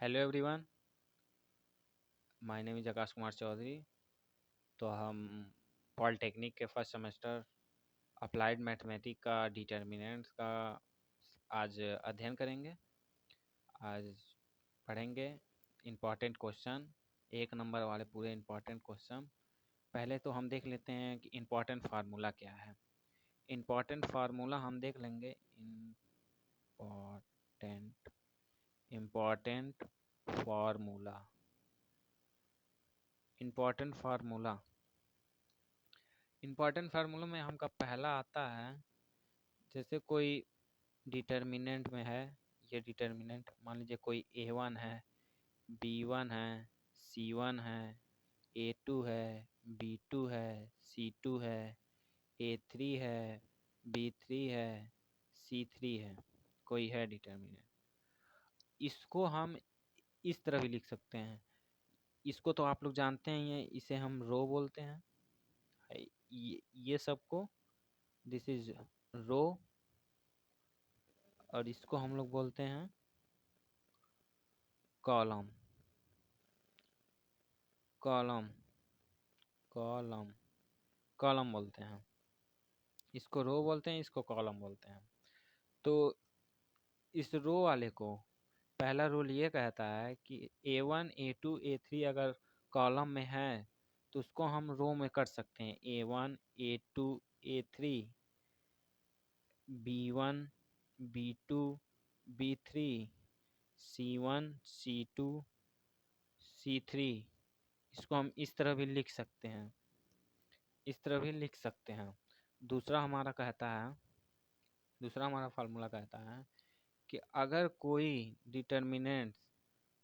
Hello everyone, my name is Akash Kumar Chaudhary. तो हम polytechnic के फर्स्ट सेमेस्टर अप्लाइड मैथमेटिक्स का डिटर्मिनेंट्स का आज अध्ययन करेंगे। आज पढ़ेंगे इम्पॉर्टेंट क्वेश्चन, एक नंबर वाले पूरे इम्पॉर्टेंट क्वेश्चन। पहले तो हम देख लेते हैं कि इम्पॉर्टेंट फार्मूला क्या है। इम्पॉर्टेंट फार्मूला हम देख लेंगे। Important important formula important formula important formula में हमका पहला आता है। जैसे कोई डिटर्मिनेंट में है, ये डिटर्मिनेंट मान लीजिए कोई A1 है, B1 है, C1 है, A2 है, B2 है, C2 है, A3 है, B3 है, C3 है। कोई है डिटर्मिनेंट, इसको हम इस तरह भी लिख सकते हैं। इसको तो आप लोग जानते हैं, इसे हम रो बोलते हैं। ये सबको दिस इज रो, और इसको हम लोग बोलते हैं कॉलम। कॉलम कॉलम कॉलम बोलते हैं। इसको रो बोलते हैं, इसको कॉलम बोलते हैं। तो इस रो वाले को पहला रूल ये कहता है कि A1 A2 A3 अगर कॉलम में है तो उसको हम रो में कर सकते हैं। A1 A2 A3 B1 B2 B3 C1 C2 C3। इसको हम इस तरह भी लिख सकते हैं, इस तरह भी लिख सकते हैं। दूसरा हमारा फार्मूला कहता है कि अगर कोई डिटर्मिनेंट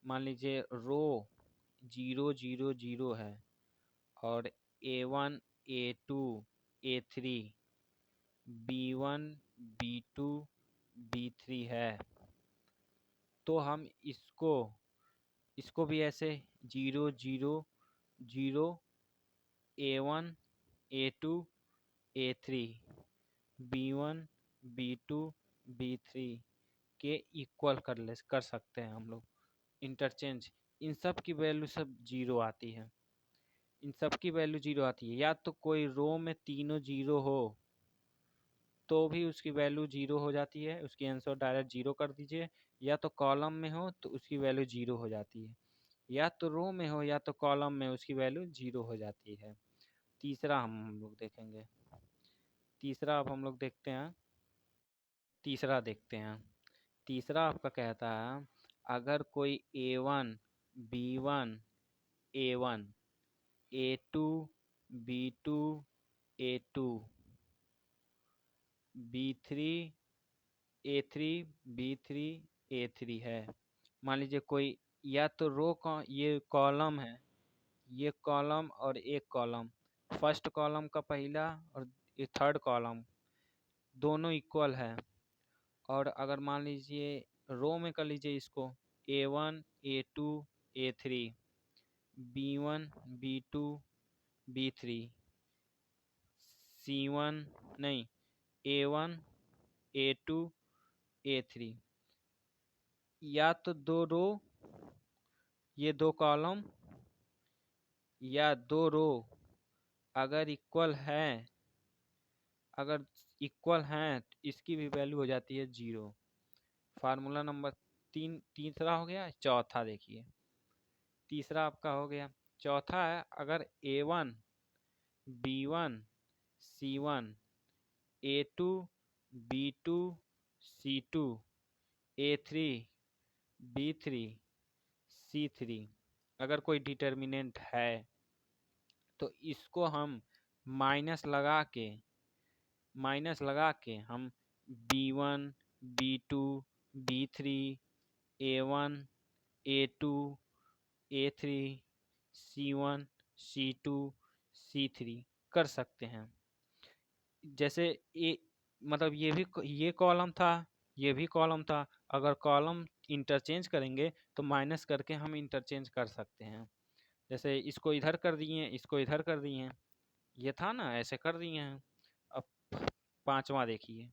मान लीजिए रो 0 0 0 है और A1 A2 A3 B1 B2 B3 है, तो हम इसको इसको भी ऐसे 0 0 0 A1 A2 A3 B1 B2 B3 के इक्वल कर सकते हैं हम लोग। इंटरचेंज, इन सब की वैल्यू सब जीरो आती है। इन सब की वैल्यू जीरो आती है। या तो कोई रो में तीनों जीरो हो तो भी उसकी वैल्यू जीरो हो जाती है, उसकी आंसर डायरेक्ट जीरो कर दीजिए। या तो कॉलम में हो तो उसकी वैल्यू जीरो हो जाती है। या तो रो में हो या तो कॉलम में, उसकी वैल्यू जीरो हो जाती है। तीसरा हम लोग देखेंगे। तीसरा अब हम लोग देखते हैं। तीसरा देखते हैं। तीसरा आपका कहता है अगर कोई A1 B1 A1 A2 B2 A2 B3 A3 B3 A3 है। मान लीजिए कोई, या तो रो का ये कॉलम है, ये कॉलम और एक कॉलम, फर्स्ट कॉलम का पहला और ये थर्ड कॉलम दोनों इक्वल है। और अगर मान लीजिए रो में कर लीजिए इसको A1 A2 A3 B1 B2 B3 C1 नहीं A1 A2 A3, या तो दो रो ये दो कॉलम या दो रो अगर इक्वल है, अगर इक्वल हैं तो इसकी भी वैल्यू हो जाती है जीरो। फार्मूला नंबर तीसरा हो गया। चौथा देखिए, तीसरा आपका हो गया। चौथा है अगर A1 B1 C1 A2 B2 C2 A3 B3 C3 अगर कोई डिटर्मिनेंट है तो इसको हम माइनस लगा के हम B1 B2 B3 A1 A2 A3 C1 C2 C3 कर सकते हैं। जैसे मतलब ये कॉलम था, ये भी कॉलम था। अगर कॉलम इंटरचेंज करेंगे तो माइनस करके हम इंटरचेंज कर सकते हैं। जैसे इसको इधर कर दिए, इसको इधर कर दिए हैं, ये था ना, ऐसे कर दिए हैं। अब पांचवा देखिए।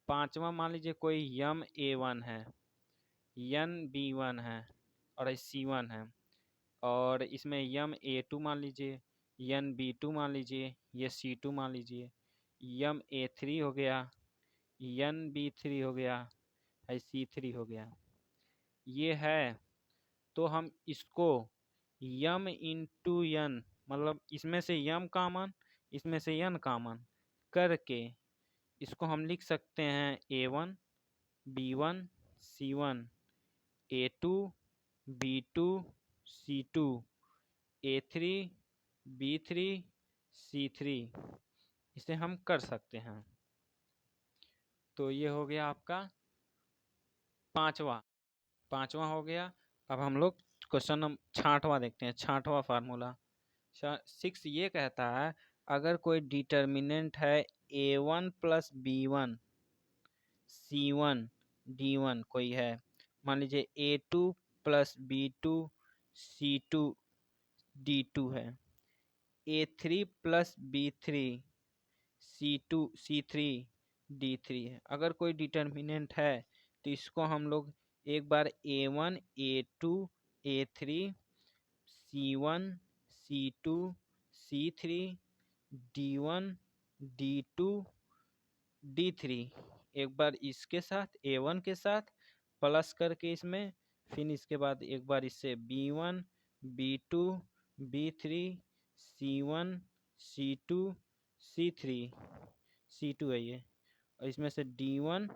पांचवा मान लीजिए कोई यम A1 है, यन B1 है, और C1 है, और इसमें यम A2 मान लीजिए, यन B2 मान लीजिए, ये C2 मान लीजिए, यम A3 हो गया, यन B3 हो गया, C3 हो गया, ये है। तो हम इसको यम इंटू यन, मतलब इसमें से यम कॉमन, इसमें से यन कॉमन करके इसको हम लिख सकते हैं A1 B1 C1, A2 B2 C2, A3 B3 C3, इसे हम कर सकते हैं। तो ये हो गया आपका पांचवा हो गया। अब हम लोग क्वेश्चन 6वां देखते हैं, 6वां फार्मूला। 6 ये कहता है अगर कोई डिटर्मिनेंट है A1 plus B1 C1 D1 कोई है, मान लीजिए A2 plus B2 C2 D2 है, A3 plus B3 C2 C3 D3 है। अगर कोई डिटर्मिनेंट है तो इसको हम लोग एक बार A1 A2 A3 C1 C2 C3 D1 D2 D3 एक बार इसके साथ A1 के साथ प्लस करके इसमें, फिर इसके बाद एक बार इससे B1 B2 B3 C1 C2 C3 C2 है ये, और इसमें से D1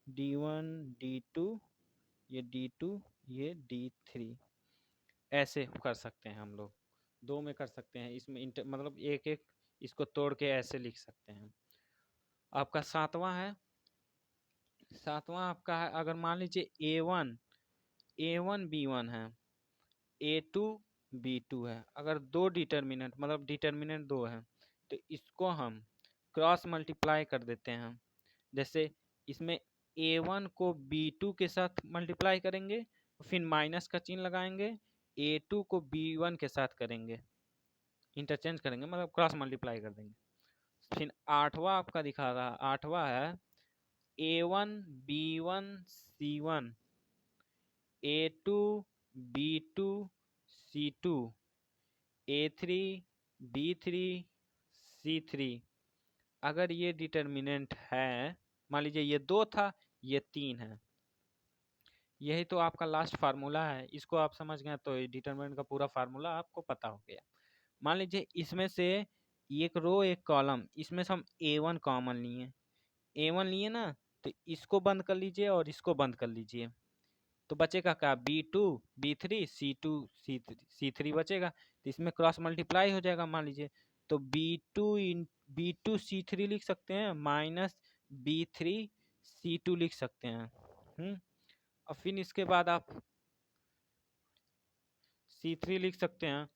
D2 ये D2 ये D3, ऐसे कर सकते हैं हम लोग, दो में कर सकते हैं इसमें मतलब एक एक इसको तोड़ के ऐसे लिख सकते हैं। आपका 7वां आपका है, अगर मान लीजिए A1 B1 है, A2 B2 है, अगर दो डिटर्मिनेंट मतलब डिटर्मिनेंट दो है तो इसको हम क्रॉस मल्टीप्लाई कर देते हैं। जैसे इसमें A1 को B2 के साथ मल्टीप्लाई करेंगे, फिर माइनस का चिन्ह लगाएंगे, A2 को B1 के साथ करेंगे, इंटरचेंज करेंगे, मतलब क्रॉस मल्टीप्लाई कर देंगे। फिर 8वां आपका दिखा रहा, 8वां है A1 B1 C1 A2 B2 C2 A3 B3 C3। अगर ये डिटर्मिनेंट है, मान लीजिए ये 2 था ये 3 है, यही तो आपका लास्ट फार्मूला है। इसको आप समझ गए तो डिटरमिनेंट का पूरा फार्मूला आपको पता हो गया। मान लीजिए इसमें से एक रो एक कॉलम, इसमें से हम A1 कॉमन लिए, A1 लिए ना, तो इसको बंद कर लीजिए और इसको बंद कर लीजिए, तो बचेगा क्या B2 B3 C2 C3 बचेगा। तो इसमें क्रॉस मल्टीप्लाई हो जाएगा, मान लीजिए तो B2 C3 लिख सकते हैं माइनस B3 C2 लिख सकते हैं। और फिर इसके बाद आप C3 लिख सकते हैं,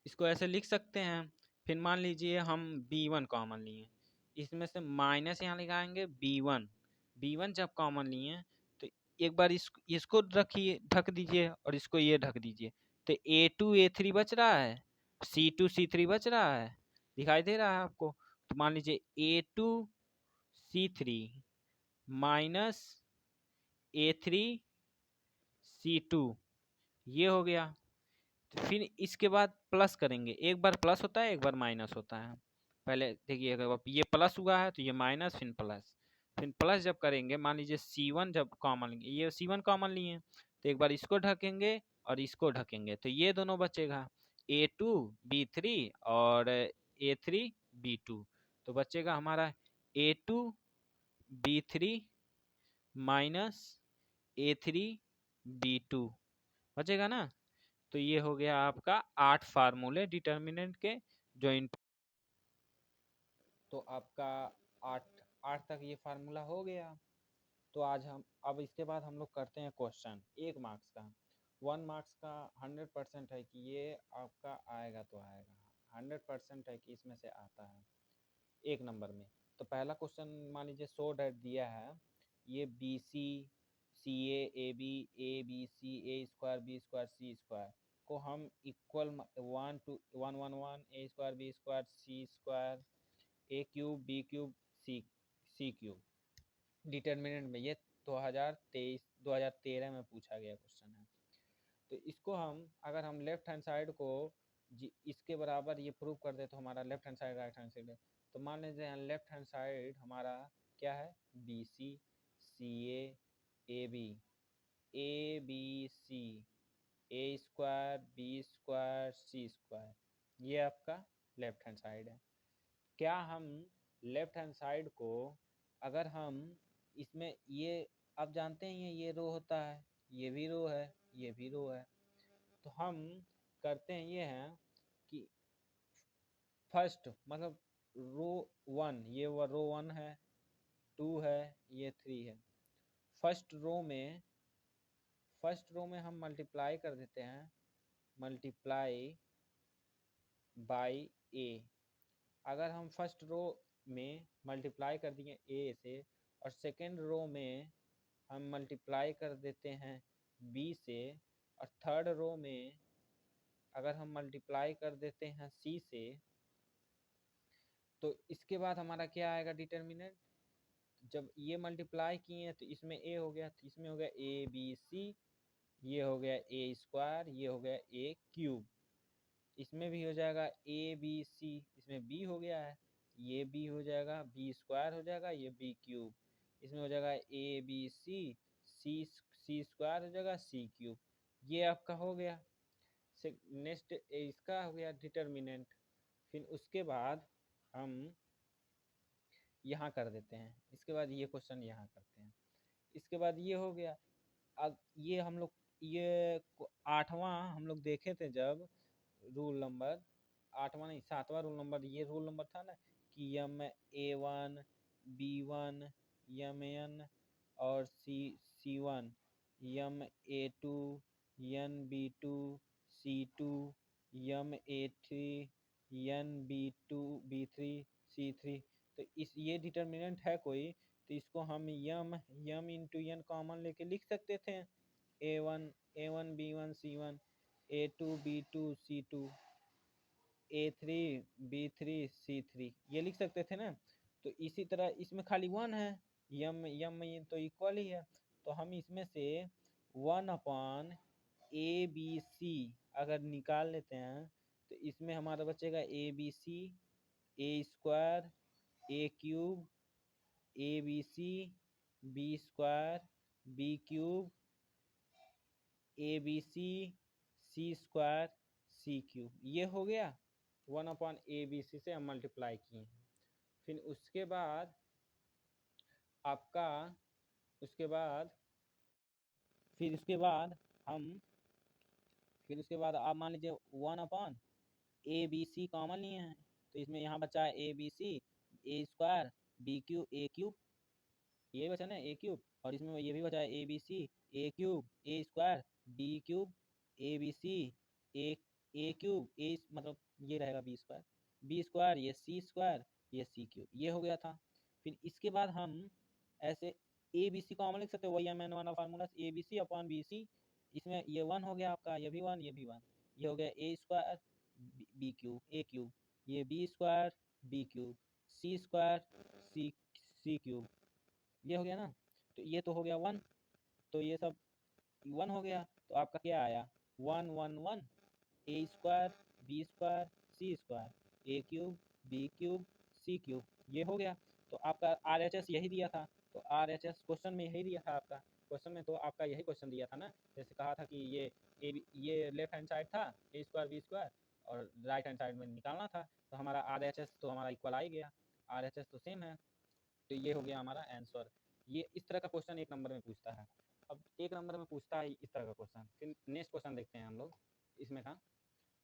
इसको ऐसे लिख सकते हैं। फिर मान लीजिए हम B1 कॉमन लिए, इसमें से माइनस यहाँ लगाएंगे B1 जब कॉमन लिए तो एक बार इसको रखिए, ढक दीजिए, और इसको ये ढक दीजिए, तो A2 A3 बच रहा है, C2 C3 बच रहा है, दिखाई दे रहा है आपको। तो मान लीजिए A2 C3 minus A3 C2 ये हो गया। तो फिर इसके बाद प्लस करेंगे, एक बार प्लस होता है एक बार माइनस होता है। पहले देखिएगा ये प्लस हुआ है तो ये माइनस, फिर प्लस, फिर प्लस जब करेंगे, मान लीजिए C1 जब कॉमन लेंगे, ये C1 कॉमन लिए तो एक बार इसको ढकेंगे और इसको ढकेंगे, तो ये दोनों बचेगा A2 B3 और A3 B2। तो बचेगा हमारा A2 B3 minus A3 B2 बचेगा ना। तो ये हो गया आपका 8 फार्मूले डिटर्मिनेंट के जो तो आपका 8 तक ये फार्मूला हो गया। तो आज हम अब इसके बाद हम लोग करते हैं क्वेश्चन 1 मार्क्स का। 1 मार्क्स का 100% है कि ये आपका आएगा तो आएगा, 100% है कि इसमें से आता है 1 नंबर में। तो पहला क्वेश्चन मान लीजिए 100 डेट दिया है, ये BC CA AB ABC A square B square C square को हम equal 1 to 1 1 1 A square B square C square A cube B cube C cube determinant में ये 2013 में पूछा गया क्वेश्चन है। तो इसको अगर हम लेफ्ट हैंड साइड को इसके बराबर ये प्रूव कर दे तो हमारा left hand side right hand side है। तो मान लीजिए लेफ्ट हैंड साइड हमारा क्या है, B C C A B, A B C, A square B square C square, ये आपका लेफ्ट हैंड साइड है। क्या हम लेफ्ट हैंड साइड को अगर हम इसमें ये आप जानते हैं ये रो होता है, ये भी रो है, ये भी रो है, तो हम करते हैं ये हैं कि फर्स्ट मतलब रो 1, ये रो 1 है, 2 है, ये 3 है। फर्स्ट रो में हम मल्टीप्लाई कर देते हैं, मल्टीप्लाई बाय ए। अगर हम फर्स्ट रो में मल्टीप्लाई कर दिए ए से और सेकेंड रो में हम मल्टीप्लाई कर देते हैं बी से और थर्ड रो में अगर हम मल्टीप्लाई कर देते हैं सी से, तो इसके बाद हमारा क्या आएगा डिटर्मिनेंट। जब ये मल्टीप्लाई किए तो इसमें ए हो गया, तो इसमें हो गया ए बी सी, ये हो गया ए स्क्वायर, ये हो गया ए क्यूब, इसमें भी हो जाएगा ए बी सी, इसमें बी हो गया है, ये बी हो जाएगा, बी स्क्वायर हो जाएगा, ये बी क्यूब, इसमें हो जाएगा ए बी सी, सी स्क्वायर हो जाएगा, सी क्यूब, ये आपका हो गया। नेक्स्ट इसका हो गया डिटर्मिनेंट। फिर उसके बाद हम यहाँ कर देते हैं, इसके बाद ये क्वेश्चन यहाँ करते हैं, इसके बाद ये हो गया। अब ये हम लोग ये 8वां हम लोग देखे थे जब रूल नंबर 8वां नहीं 7वां रूल नंबर, ये रूल नंबर था ना कि यम A1 B1 यम एन और C1 यम A2 यन B2 C2 यम A3 यन B3 C3। तो इस ये डिटर्मिनेंट है कोई, तो इसको हम यम इंटू यन कॉमन लेके लिख सकते थे, A1 B1 C1 A2 B2 C2 A3 B3 C3, ये लिख सकते थे ना। तो इसी तरह इसमें खाली 1 है, यम ये तो इक्वल ही है, तो हम इसमें से 1 ए बी सी अगर निकाल लेते हैं तो इसमें हमारा बचेगा A B C, A square, A cube, A B C, B square, B cube, A B C, C square, C cube, ये हो गया 1/ABC से हम मल्टीप्लाई किए हैं। फिर उसके बाद आपका उसके बाद आप मान लीजिए 1/ABC कॉमन लिए हैं, तो इसमें यहाँ बचा है ABC, ए स्क्वायर, बी क्यूब, ए क्यूब, ये बचा ना ए क्यूब, और इसमें ये भी बचा है ABC, A cube, A square, B cube, A B C, A cube, A मतलब ये रहेगा बी स्क्वायर, ये सी स्क्वायर, ये सी क्यूब, ये हो गया था। फिर इसके बाद हम ऐसे ए बी सी कॉमन लिख सकते हैं, वही मैंने वाला फार्मूला ABC/BC, इसमें ये 1 हो गया आपका, ये भी 1, ये भी 1, ये हो गया ए स्क्वायर बी क्यूब, ए क्यूब, ये बी स्क्वायर बी क्यूब, सी स्क्वायर सी क्यूब, ये हो गया ना। तो ये तो हो गया 1, तो ये सब 1 हो गया, तो आपका क्या आया 1 1 1 ए square B square C square, A cube B cube C cube, ये हो गया। तो आपका RHS यही दिया था, तो RHS क्वेश्चन में यही दिया था आपका, क्वेश्चन में तो आपका यही क्वेश्चन दिया था ना, जैसे कहा था कि ये लेफ्ट हैंड साइड था ए स्क्वायर बी स्क्वायर और राइट हैंड साइड में निकालना था, तो हमारा RHS तो हमारा इक्वल आ ही गया, RHS तो सेम है, तो ये हो गया हमारा आंसर। ये इस तरह का क्वेश्चन 1 नंबर में पूछता है। अब 1 नंबर में पूछता है इस तरह का क्वेश्चन। फिर नेक्स्ट क्वेश्चन देखते हैं हम लोग। इसमें था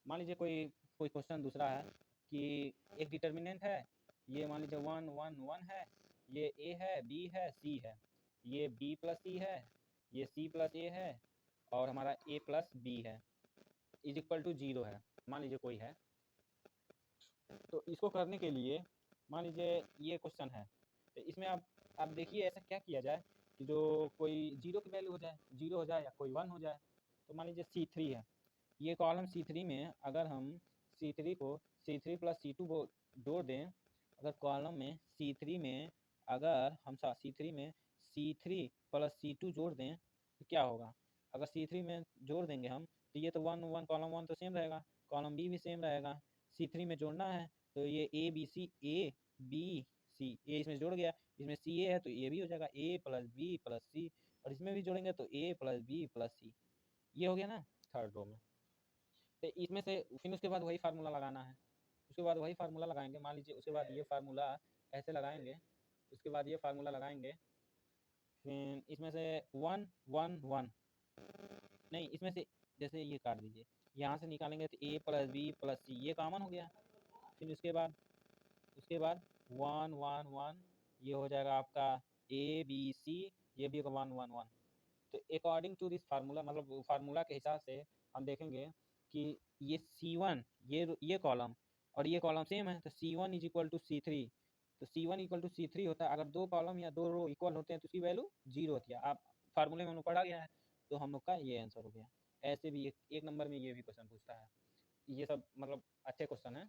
मान लीजिए कोई क्वेश्चन दूसरा है कि एक डिटर्मिनेंट है, ये मान लीजिए 1 1 1 है, ये ए है बी है सी है, ये बी प्लस सी है, ये सी प्लस ए है और हमारा ए प्लस बी है, इज इक्वल टू 0 है, मान लीजिए कोई है। तो इसको करने के लिए मान लीजिए ये क्वेश्चन है, तो इसमें आप देखिए ऐसा क्या किया जाए कि जो कोई 0 की वैल्यू हो जाए, 0 हो जाए या कोई 1 हो जाए। तो मान लीजिए C3 है, ये कॉलम C3 में अगर हम C3 को C3 प्लस C2 जोड़ दें, अगर कॉलम में C3 में अगर हम C3 में C3 प्लस C2 जोड़ दें तो क्या होगा? अगर C3 में जोड़ देंगे हम तो ये तो 1 1 कॉलम 1 तो सेम रहेगा, कॉलम बी भी सेम रहेगा। C3 में जोड़ना है तो ये ए बी सी ए इसमें जोड़ गया, इसमें सी ए है तो ये भी हो जाएगा ए प्लस बी प्लस सी, और इसमें भी जोड़ेंगे तो ए प्लस बी प्लस सी। ये हो गया ना थर्ड रो में। तो इसमें से फिर उसके बाद वही फार्मूला लगाना है, उसके बाद वही फार्मूला लगाएंगे। मान लीजिए उसके बाद ये फार्मूला ऐसे लगाएंगे, उसके बाद ये फार्मूला लगाएंगे, फिर इसमें से 1 1 1 नहीं, इसमें से जैसे ये काट दीजिए, यहाँ से निकालेंगे तो ए प्लस बी प्लस सी ये कॉमन हो गया। फिर उसके बाद 1 1 1 ये हो जाएगा आपका ए बी सी, ये भी 1 1 1। तो अकॉर्डिंग टू दिस फार्मूला, मतलब फार्मूला के हिसाब से हम देखेंगे कि ये C1 ये कॉलम और ये कॉलम सेम है तो C1 is equal to C3, तो C1 इक्वल टू C3 होता है। अगर दो कॉलम या दो रो इक्वल होते हैं तो उसकी वैल्यू 0 होती है। आप फार्मूले में हमने पढ़ा गया है, तो हम लोग का ये आंसर हो गया। ऐसे भी एक नंबर में ये भी क्वेश्चन पूछता है। ये सब मतलब अच्छे क्वेश्चन है।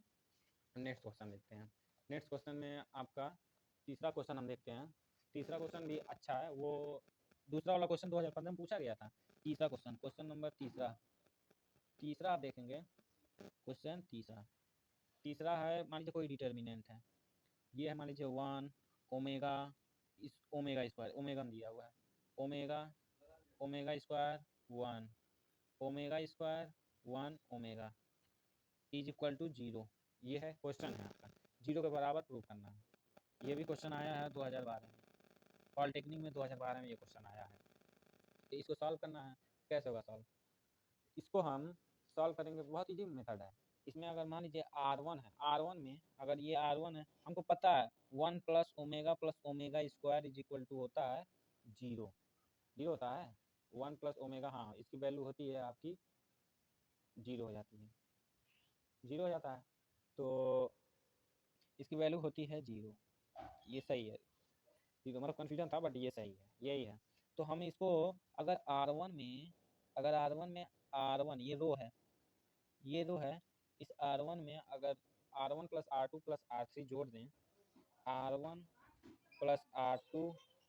नेक्स्ट क्वेश्चन देखते हैं। नेक्स्ट क्वेश्चन में आपका तीसरा क्वेश्चन हम देखते हैं। तीसरा क्वेश्चन भी अच्छा है, वो दूसरा वाला क्वेश्चन 2015 में पूछा गया था। तीसरा क्वेश्चन, क्वेश्चन नंबर तीसरा आप देखेंगे। क्वेश्चन तीसरा है, मान लीजिए कोई डिटर्मिनेंट है, ये है मान लीजिए 1 ओमेगा, इस ओमेगा स्क्वायर ओमेगा में दिया हुआ है, omega square 1 omega square 1 omega is equal to 0। ये है क्वेश्चन है आपका, 0 के बराबर प्रूव करना है। ये भी क्वेश्चन आया है 2012 में, पॉलिटेक्निक में 2012 में ये क्वेश्चन आया है। तो इसको सॉल्व करना है। कैसे होगा सॉल्व? इसको हम सॉल्व करेंगे, बहुत ईजी मेथड है। इसमें अगर मान लीजिए R1 है, R1 में अगर ये R1 है, हमको पता है 1 plus omega square is equal to होता है 0। 0 होता है 1 प्लस ओमेगा, हाँ इसकी वैल्यू होती है आपकी 0 हो जाती है, 0 हो जाता है। तो इसकी वैल्यू होती है 0। ये सही है, ठीक है, मतलब कन्फ्यूजन था बट ये सही है, यही है। तो हम इसको अगर R1 में R1 ये रो है, इस R1 में अगर R1 plus R2 plus R3 जोड़ दें, R1 plus R2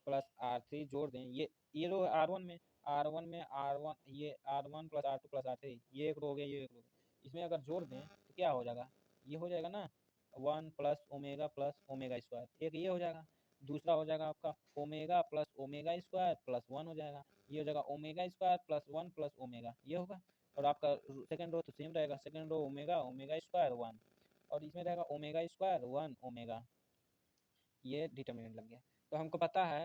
plus R3 जोड़ दें, ये रो R1 में R1 ये R1 plus R2 plus R3 ये एक रो हो गया, ये एक रो, इसमें अगर जोड़ दें तो क्या हो जाएगा? ये हो जाएगा ना 1 प्लस ओमेगा स्क्वायर, एक ये हो जाएगा। दूसरा हो जाएगा आपका omega plus omega square plus 1 हो जाएगा, ये हो जाएगा omega square plus 1 plus omega, ये होगा। और आपका सेकंड रो तो सेम रहेगा, सेकंड रो ओमेगा स्क्वायर 1, और इसमें रहेगा ओमेगा स्क्वायर 1 ओमेगा। ये डिटर्मिनेंट लग गया। तो हमको पता है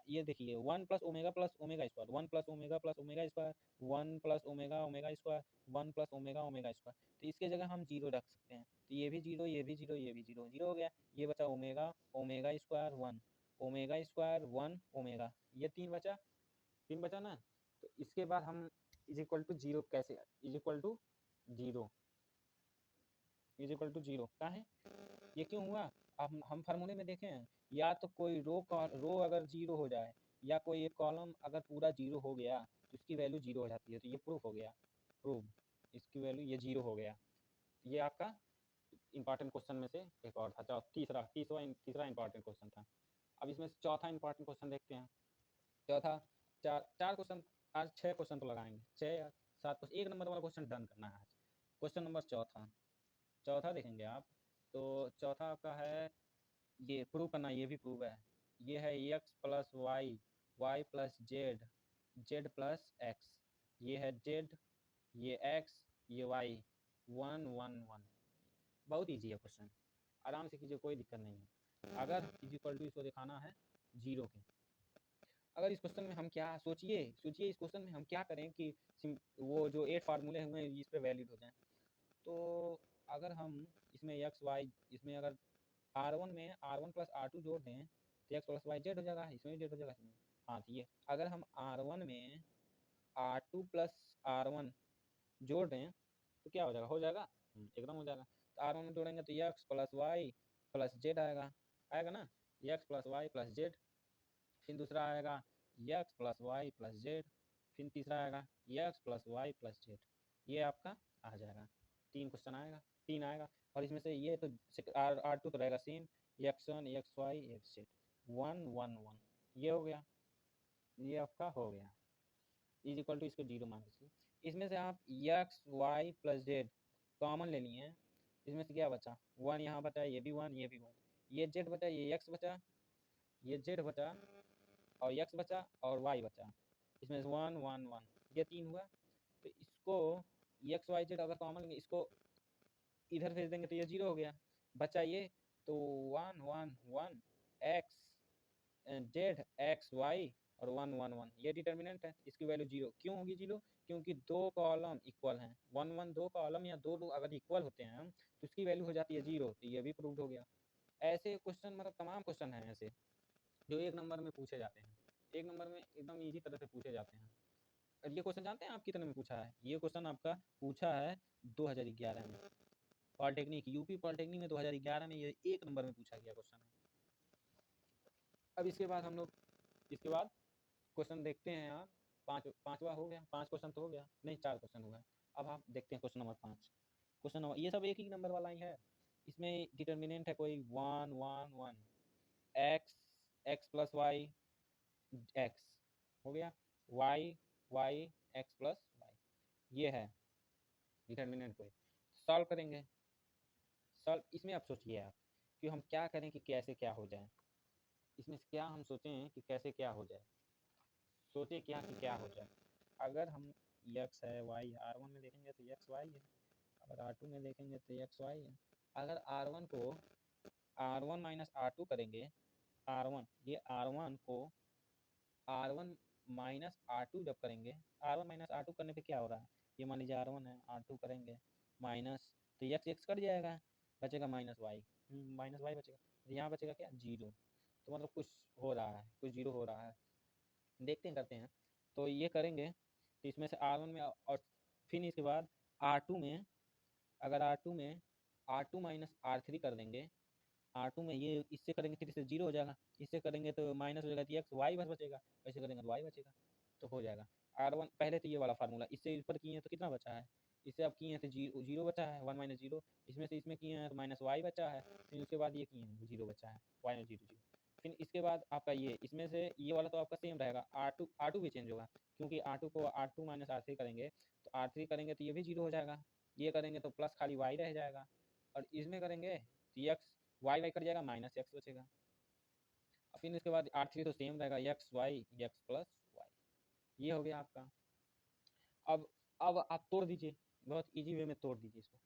ये देखिए 1 plus omega square 1 plus omega square 1 plus omega square 1 plus omega square, तो इसके जगह हम 0 रख सकते हैं। तो ये भी 0, ये भी 0, ये भी 0, 0 हो गया। ये बचा ओमेगा स्क्वायर 1 ओमेगा, ये 3 बचा ना। तो इसके बाद हम इज इक्वल टू 0 कैसे, इज इक्वल टू 0 क्या है, ये क्यों हुआ? अब हम फार्मूले में देखें, या तो कोई रो अगर 0 हो जाए या कोई एक कॉलम अगर पूरा 0 हो गया तो इसकी वैल्यू 0 हो जाती है। तो ये प्रूफ हो गया, इसकी वैल्यू ये 0 हो गया। ये आपका इंपॉर्टेंट क्वेश्चन में से एक और था, तीसरा इंपॉर्टेंट क्वेश्चन था। अब इसमें चौथा इंपॉर्टेंट क्वेश्चन देखते हैं। चौथा चार क्वेश्चन, आज 6 क्वेश्चन तो लगाएंगे, 6 या 7 क्वेश्चन, 1 नंबर वाला क्वेश्चन डन करना है। क्वेश्चन नंबर चौथा देखेंगे आप। तो चौथा आपका है, ये प्रूव करना, ये भी प्रूव है। ये है x plus y plus z plus x, ये है जेड, ये एक्स, ये वाई, 1 1 1। बहुत ईजी है क्वेश्चन, आराम से कीजिए, कोई दिक्कत नहीं है। अगर इज इक्वल टू इसको दिखाना है 0 के, अगर इस क्वेश्चन में हम क्या सोचिए इस क्वेश्चन में हम क्या करें कि वो जो 8 फार्मूले हुए हैं इस पे वैलिड हो जाएं। तो अगर हम इसमें एक्स वाई, इसमें अगर R1 में R1 प्लस R2 जोड़ दें तो एक्स प्लस वाई जेड हो जाएगा, इसमें भी जेड हो जाएगा, इसमें। हाँ तो ये अगर हम R1 में R2 प्लस R1 जोड़ दें तो क्या हो जाएगा? एकदम हो जाएगा। तो R1 में जोड़ेंगे तो x plus y plus z आएगा ना, x plus y plus z. फिर दूसरा आएगा x plus y plus z, फिर तीसरा आएगा x plus y plus z. ये आपका आ जाएगा, 3 आएगा। और इसमें से ये तो R2 तो रहेगा same, x one x y x z 1 1 1, ये हो गया। ये आपका हो गया इज इक्वल टू इसको 0 मान लीजिए। इसमें से आप x y plus z common ले लिए हैं, इसमें से क्या बचा 1 यहाँ बचा, ये भी 1 ये भी 1, ये जेड बचा, ये एक्स बचा, ये जेड बचा और एक्स बचा और वाई बचा, इसमें से 1 1 1 ये 3 हुआ। तो इसको एक्स वाई जेड अगर कॉमन लेंगे इसको इधर भेज देंगे तो ये 0 हो गया, बचा ये तो 1 1 1 एक्स जेड एक्स वाई और 1 1 1 ये डिटर्मिनेंट है, इसकी वैल्यू 0 क्यों होगी 0, क्योंकि दो कॉलम इक्वल हैं, 1 1 दो कॉलम या दो अगर इक्वल होते हैं तो इसकी वैल्यू हो जाती है 0, तो ये भी प्रूव्ड हो गया। ऐसे क्वेश्चन मतलब तमाम क्वेश्चन हैं ऐसे जो एक नंबर में पूछे जाते हैं, एक नंबर में एकदम ईजी तरह से पूछे जाते हैं। और ये क्वेश्चन जानते हैं आप कितने में पूछा है, ये क्वेश्चन आपका पूछा है 2011 में, पॉलिटेक्निक यूपी पॉलिटेक्निक में 2011 में ये एक नंबर में पूछा गया क्वेश्चन है। अब इसके बाद हम लोग इसके बाद क्वेश्चन देखते हैं यार, पांचवा हो गया, 5 क्वेश्चन तो हो गया, नहीं 4 क्वेश्चन हुआ है। अब आप देखते हैं क्वेश्चन नंबर 5। क्वेश्चन नंबर ये सब एक ही नंबर वाला ही है, इसमें डिटर्मिनेंट है कोई 1 1 1 x x plus y x हो गया, y y x plus y ये है डिटर्मिनेंट कोई। सॉल्व करेंगे, सॉल्व इसमें आप सोचिए आप कि हम क्या करें कि कैसे क्या हो जाए, इसमें से क्या हम सोचें कि कैसे क्या हो जाए, सोचे क्या कि क्या हो जाए। अगर हम एक्स है वाई आर वन में देखेंगे तो एक्स वाई है, अगर आर टू में देखेंगे तो एक्स वाई है। अगर आर वन को R one minus R two करेंगे, आर वन ये आर वन को R one minus R two जब करेंगे, R one minus R two करने पे क्या हो रहा है, ये मान लीजिए आर वन है, आर टू करेंगे माइनस तो एक्स एक्स कट जाएगा, बचेगा माइनस वाई बचेगा, तो यहाँ बचेगा क्या 0, तो मतलब कुछ हो रहा है, कुछ 0 हो रहा है, देखते हैं करते हैं। तो ये करेंगे तो इसमें से आर वन में और फिर इसके बाद आर टू में, अगर आर टू में R two minus R three कर देंगे, आर टू में ये इससे करेंगे फिर इससे 0 हो जाएगा, इससे करेंगे तो माइनस हो जाएगा तो एक्स वाई बस बचेगा, ऐसे करेंगे तो वाई बचेगा, तो हो जाएगा। आर वन पहले तो ये वाला फार्मूला, इससे ऊपर किए हैं तो कितना बचा है, इससे आप किए हैं तो 0 बचा है 1 माइनस 0, इसमें से इसमें किए हैं तो माइनस वाई बचा है, फिर उसके बाद ये किए हैं 0 बचा है वाई में 0 0, फिर इसके बाद आपका ये इसमें से ये वाला तो आपका सेम रहेगा, आर टू भी चेंज होगा, क्योंकि आर टू को R two minus R three करेंगे तो आर थ्री करेंगे तो ये भी 0 हो जाएगा, ये करेंगे तो प्लस खाली वाई रह जाएगा, और इसमें करेंगे तो एक्स वाई वाई कट जाएगा माइनस एक्स बचेगा, और फिर इसके बाद आर थ्री तो सेम रहेगा x y x plus y, ये हो गया आपका। अब आप तोड़ दीजिए, बहुत इजी वे में तोड़ दीजिए इसको,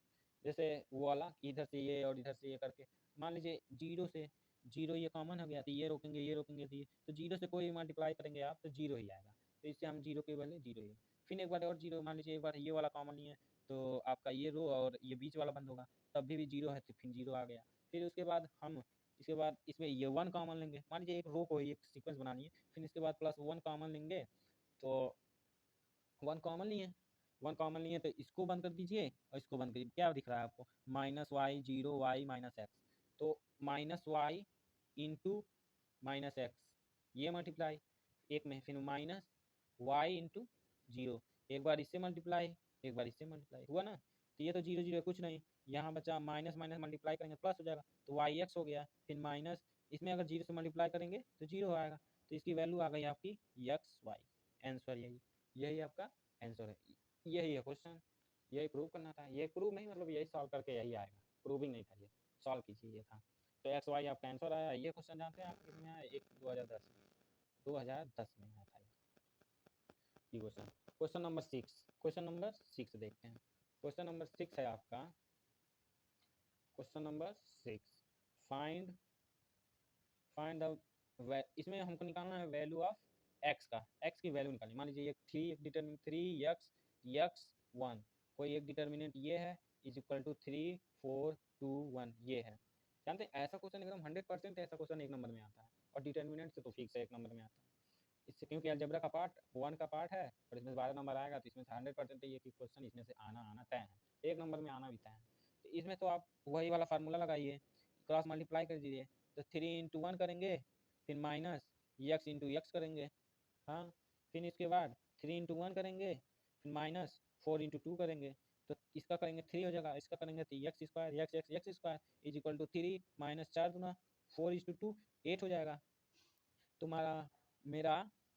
जैसे वो वाला इधर से ये और इधर से ये करके, मान लीजिए 0 से 0 ये कॉमन हो गया तो ये रोकेंगे तो 0 से कोई मल्टीप्लाई करेंगे आप तो 0 ही आएगा, तो इससे हम 0 के बदले 0 ही, फिर एक बार और 0 मान लीजिए, एक बार ये वाला कॉमन नहीं है तो आपका ये रो और ये बीच वाला बंद होगा, तब भी 0 है तो फिर 0 आ गया, फिर उसके बाद हम इसके बाद इसमें ये 1 कॉमन लेंगे, मान लीजिए एक रो को एक सीक्वेंस बनानी है, फिर इसके बाद प्लस 1 कॉमन लेंगे, तो 1 कॉमन लिए, 1 कॉमन लिए तो इसको बंद कर दीजिए और इसको बंद करिए, क्या दिख रहा है आपको minus Y 0 Y minus X, तो minus Y into minus X ये मल्टीप्लाई एक में, फिर माइनस वाई इंटू 0, एक बार इससे मल्टीप्लाई एक बार इससे मल्टीप्लाई हुआ ना, तो ये तो 0 0 कुछ नहीं, यहाँ बचा माइनस माइनस मल्टीप्लाई करेंगे प्लस हो जाएगा तो वाई एक्स हो गया, फिर माइनस इसमें अगर 0 से मल्टीप्लाई करेंगे तो 0 आएगा, तो इसकी वैल्यू आ गई आपकी एक्स वाई, आंसर यही, यही आपका आंसर है, यही है क्वेश्चन, यही प्रूव करना था, ये प्रूव नहीं मतलब यही सॉल्व करके यही आएगा, प्रूविंग नहीं था, ये सॉल्व कीजिए ये था। तो एक्स वाई आपका आंसर आया, ये क्वेश्चन जानते हैं आप किसमें आया, एक 2010 में आया था ये question. Question number 6, question number 6 देखते हैं, क्वेश्चन नंबर 6 है आपका, question number 6, find find the, इसमें हमको निकालना है वैल्यू ऑफ एक्स का, एक्स की वैल्यू निकालनी, मान लीजिए एक डिटर्मिनेंट 3x एक्स 1, कोई एक डिटर्मिनेंट ये है इज इक्वल टू 3 4 2 1 ये है, जानते हैं ऐसा क्वेश्चन एकदम 100% ऐसा क्वेश्चन एक नंबर में आता है, और डिटर्मिनेंट से तो फिक्स है एक नंबर में आता है, इससे क्योंकि अलजेब्रा का पार्ट 1 का पार्ट है और इसमें 12 नंबर आएगा तो इसमें से 100% ये क्वेश्चन इसमें से आना आना तय है, एक नंबर में आना भी तय है, तो इसमें तो आप वही वाला फार्मूला लगाइए, क्रॉस मल्टीप्लाई कर दीजिए, तो 3 इंटू 1 करेंगे, फिर माइनस एक्स इंटू एक्स करेंगे, हाँ, फिर इसके बाद 3 इंटू 1 करेंगे, फिर माइनस 4 इंटू 2 करेंगे, तो इसका करेंगे 3 हो जाएगा, इसका करेंगे तो x square x square is equal to 3 minus 4 गुना 4 इज टू 2 8 हो जाएगा, तुम्हारा मेरा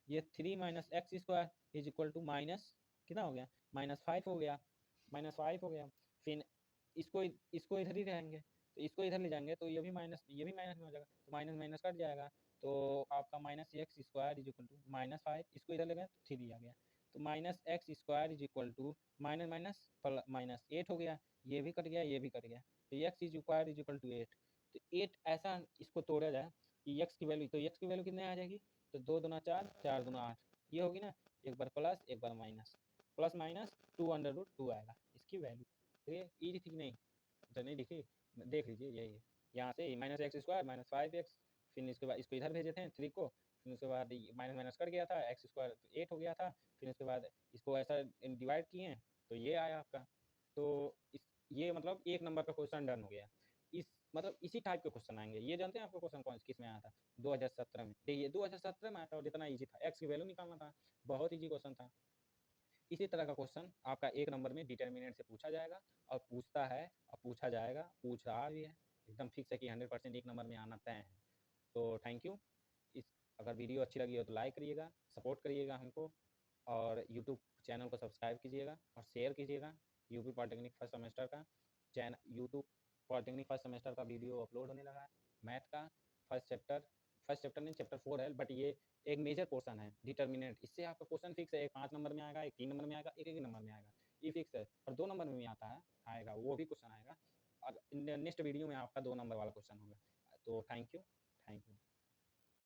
ये 3 minus x square is equal to minus कितना हो गया, -5 हो गया, -5 हो गया। फिर इसको इधर ही रहेंगे, तो इसको इधर ले जाएंगे तो ये भी माइनस में हो जाएगा, तो माइनस माइनस कट जाएगा, तो आपका minus x square is equal to -5, इसको इधर ले गए तो 3 आ गया, तो minus x square is equal to minus minus minus 8 हो गया, ये भी कट गया, ये भी कट गया, तो x square is equal to 8। तो 8 ऐसा इसको तोड़ा जाए कि एक्स की वैल्यू, तो एक्स की वैल्यू कितने आ जाएगी, तो 2 दूना 4, 4 दूना 8, ये होगी ना, एक बार प्लस एक बार माइनस, प्लस माइनस 2√2 आएगा इसकी वैल्यू। ठीक है, ईजी थी कि नहीं, तो नहीं दिखी, देख लीजिए यही है, यहाँ से माइनस एक्स स्क्वायर -5x, फिर इसके बाद इसको इधर भेजे थे 3 को, फिर उसके बाद माइनस माइनस कट गया था, एक्स स्क्वायर 8 हो गया था, फिर उसके बाद इसको ऐसा डिवाइड किए तो ये आया आपका। तो ये मतलब एक नंबर का क्वेश्चन डन हो गया। इस मतलब इसी टाइप के क्वेश्चन आएंगे। ये जानते हैं आपको क्वेश्चन कौन किस में आया था, 2017 में, देखिए 2017 में आया था और जितना ईजी था, एक्स की वैल्यू निकालना था, बहुत ईजी क्वेश्चन था। इसी तरह का क्वेश्चन आपका एक नंबर में डिटर्मिनेंट से पूछा जाएगा और पूछता है और पूछा जाएगा, पूछ रहा भी है, एकदम फिक्स है कि 100% एक नंबर में आना तय है। तो थैंक यू। इस अगर वीडियो अच्छी लगी हो तो लाइक करिएगा, सपोर्ट करिएगा हमको, और यूट्यूब चैनल को सब्सक्राइब कीजिएगा और शेयर कीजिएगा। यूपी पॉलिटेक्निक फर्स्ट सेमेस्टर का यूट्यूब पॉलिटेक्निक फर्स्ट सेमेस्टर का वीडियो अपलोड होने लगा है, मैथ का फर्स्ट चैप्टर नहीं, चैप्टर 4 है, बट ये एक मेजर पोर्शन है डिटर्मिनेंट। इससे आपका क्वेश्चन फिक्स है, एक 5 नंबर में आएगा, एक 3 नंबर में आएगा, एक एक नंबर में आएगा, ये फिक्स है। और 2 नंबर में भी आता है, आएगा, वो भी क्वेश्चन आएगा। और नेक्स्ट वीडियो में आपका 2 नंबर वाला क्वेश्चन होगा। तो थैंक यू।